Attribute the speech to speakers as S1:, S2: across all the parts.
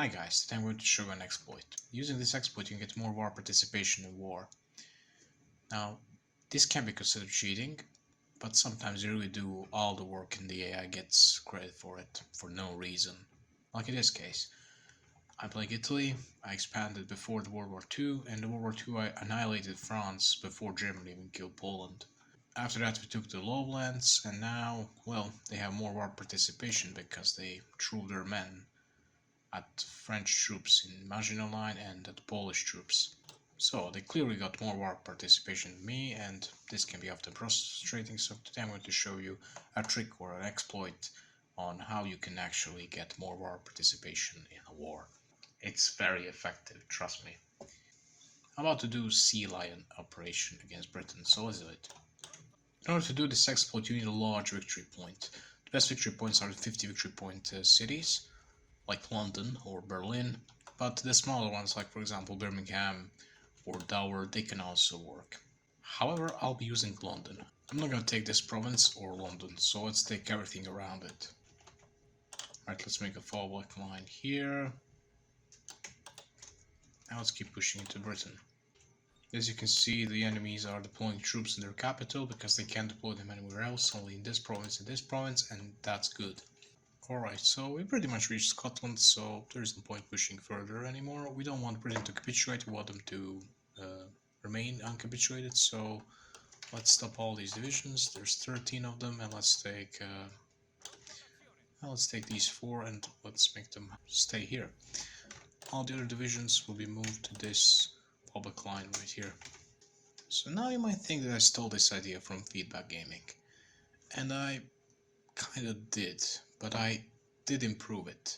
S1: Hi guys, today I'm going to show you an exploit. Using this exploit you can get more war participation in war. Now, this can be considered cheating, but sometimes you really do all the work and the AI gets credit for it for no reason. Like in this case, I played Italy, I expanded before the World War II, and in World War II I annihilated France before Germany even killed Poland. After that we took the lowlands, and now, well, they have more war participation because they threw their men at French troops in Maginot Line and at Polish troops. So they clearly got more war participation than me, and this can be often frustrating. So today I'm going to show you a trick or an exploit on how you can actually get more war participation in a war. It's very effective, trust me. I'm about to do Sea Lion operation against Britain, so let's do it. In order to do this exploit you need a large victory point. The best victory points are the 50 victory point cities, like London or Berlin, but the smaller ones like for example Birmingham or Dover, they can also work. However, I'll be using London. I'm not gonna take this province or London, so let's take everything around it. Alright, let's make a fallback line here. Now let's keep pushing into Britain. As you can see, the enemies are deploying troops in their capital because they can't deploy them anywhere else, only in this province and that's good. Alright, so we pretty much reached Scotland, so there is no point pushing further anymore. We don't want Britain to capitulate, we want them to remain uncapitulated, so let's stop all these divisions. There's 13 of them, and let's take these 4 and let's make them stay here. All the other divisions will be moved to this public line right here. So now you might think that I stole this idea from FeedBackGaming, and I kinda did, but I did improve it.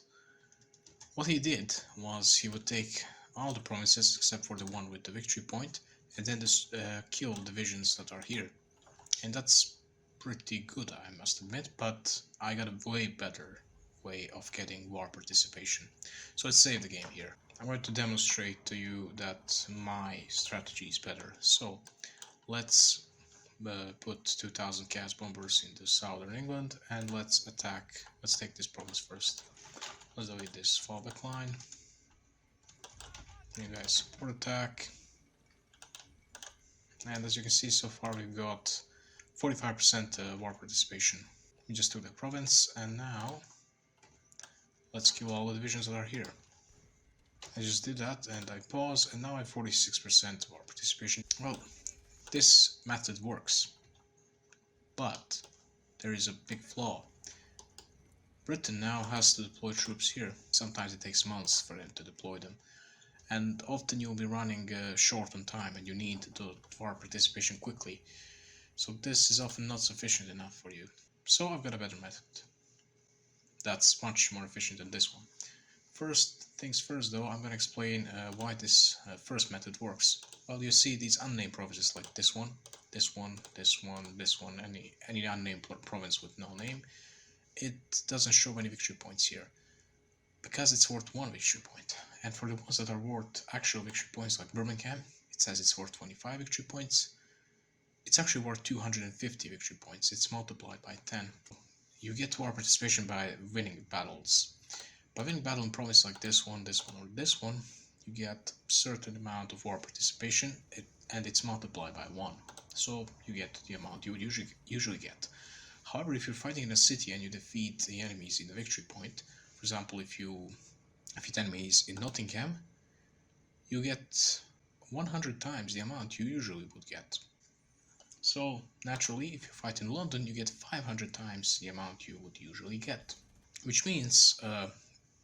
S1: What he did was he would take all the provinces except for the one with the victory point and then just kill divisions that are here. And that's pretty good, I must admit, but I got a way better way of getting war participation. So let's save the game here. I'm going to demonstrate to you that my strategy is better. So let's put 2000 gas bombers into southern England and let's attack. Let's take this province first. Let's delete this fallback line. You guys support attack. And as you can see, so far we've got 45% war participation. We just took the province, and now let's kill all the divisions that are here. I just did that, and I pause, and now I have 46% war participation. Well, this method works, but there is a big flaw. Britain now has to deploy troops here. Sometimes it takes months for them to deploy them, and often you'll be running short on time and you need the war participation quickly. So this is often not sufficient enough for you. So I've got a better method that's much more efficient than this one. First things first though, I'm gonna explain why this first method works. Well, you see these unnamed provinces like this one, this one, this one, this one, any unnamed province with no name. It doesn't show any victory points here because it's worth 1 victory point. And for the ones that are worth actual victory points like Birmingham, it says it's worth 25 victory points. It's actually worth 250 victory points. It's multiplied by 10. You get war participation by winning battles. By winning battle in province like this one, or this one, you get a certain amount of war participation, and it's multiplied by 1. So you get the amount you would usually get. However, if you're fighting in a city and you defeat the enemies in the victory point, for example, if you defeat enemies in Nottingham, you get 100 times the amount you usually would get. So naturally, if you fight in London, you get 500 times the amount you would usually get. Which means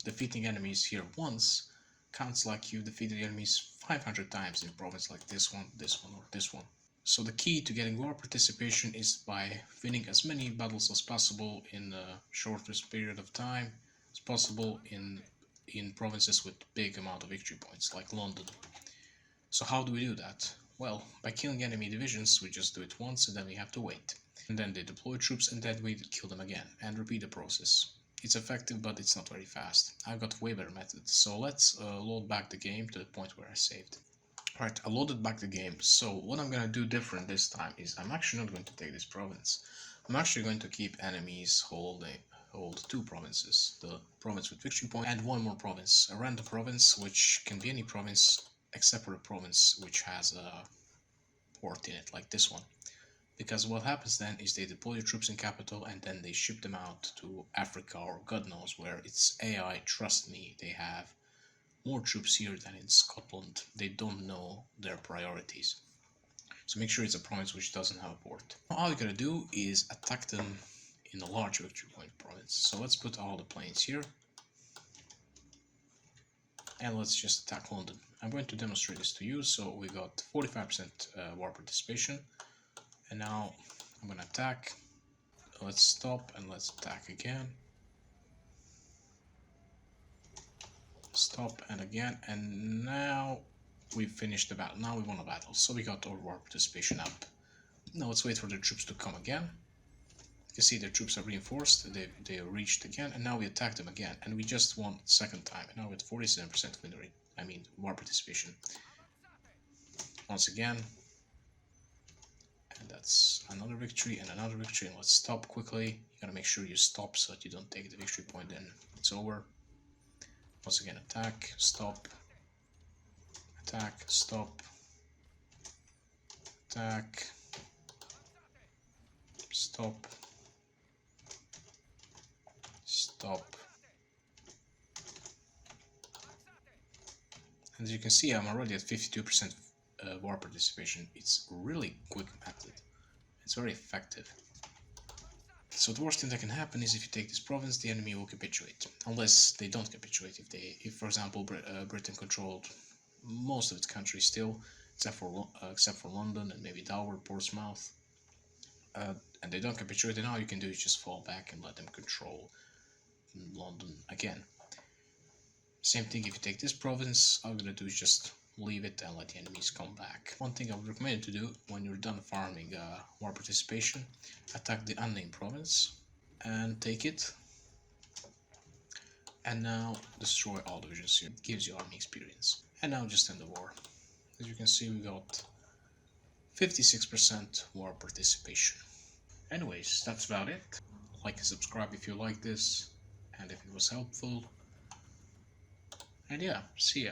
S1: defeating enemies here once counts like you defeated enemies 500 times in a province like this one, or this one. So the key to getting war participation is by winning as many battles as possible in the shortest period of time as possible in provinces with big amount of victory points like London. So how do we do that? Well, by killing enemy divisions, we just do it once and then we have to wait. And then they deploy troops and then we kill them again and repeat the process. It's effective, but it's not very fast. I've got way better methods. So let's load back the game to the point where I saved. Right, I loaded back the game, so what I'm gonna do different this time is I'm actually not going to take this province. I'm actually going to keep enemies holding, hold 2 provinces, the province with victory point and 1 more province, a random province which can be any province except for a province which has a port in it, like this one. Because what happens then is they deploy your troops in capital and then they ship them out to Africa or God knows where. It's AI, trust me, they have more troops here than in Scotland. They don't know their priorities. So make sure it's a province which doesn't have a port. All you gotta do is attack them in a large victory point province. So let's put all the planes here. And let's just attack London. I'm going to demonstrate this to you. So we got 45% war participation. And now I'm gonna attack. Let's stop and let's attack again. Stop and again. And now we've finished the battle. Now we won a battle. So we got our war participation up. Now let's wait for the troops to come again. You can see their troops are reinforced. They reached again. And now we attack them again. And we just won the second time. And now with 47% win rate. I mean war participation. Once again. And that's another victory and another victory. And let's stop quickly. You gotta make sure you stop so that you don't take the victory point, then it's over. Once again, attack, stop, attack, stop, attack, stop, stop. And as you can see, I'm already at 52% war participation. It's really quick method. It's very effective. So the worst thing that can happen is if you take this province, the enemy will capitulate. Unless they don't capitulate. If for example, Britain controlled most of its country still, except for London and maybe Dover, Portsmouth, and they don't capitulate, then all you can do is just fall back and let them control London again. Same thing if you take this province, all you're gonna do is just leave it and let the enemies come back. One thing I would recommend you to do when you're done farming war participation, attack the unnamed province and take it, and now destroy all divisions here. It gives you army experience. And now just end the war. As you can see, we got 56% war participation. Anyways, that's about it. Like and subscribe if you like this and if it was helpful. And yeah, see ya.